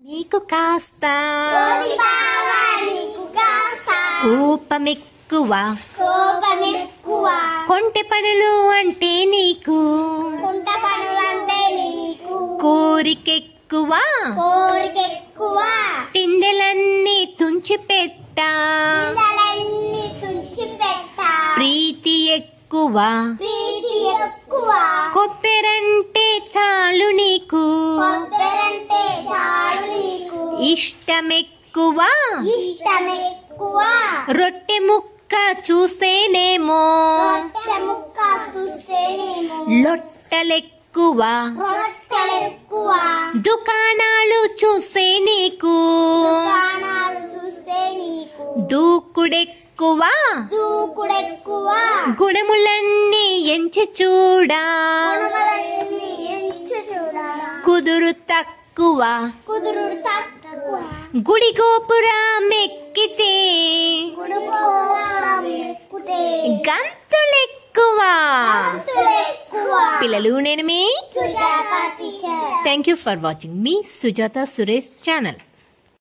నీకు కాస్త కోపమెక్కువ కొంటె పనులు అంటే నీకు కోరికెక్కువ పిందెలన్నీ తుంచిపెట్ట ప్రీతి ఎక్కువ కొబ్బెరంటే చాలు నీకు ఇష్టమెక్కువ రొట్టె ముక్క చూస్తేనేమో లొట్టలెక్కువ దుకాణాలు చూస్తే నీకు దూకుడెక్కువ గుణములన్నీ ఎంచి చూడా కుదురు తక్కువ గుడి గోపురమెక్కితే గంతులెక్కువ. పిల్లలు నేను మీ థ్యాంక్ యూ ఫర్ వాచింగ్ మీ సుజాత సురేష్ ఛానల్.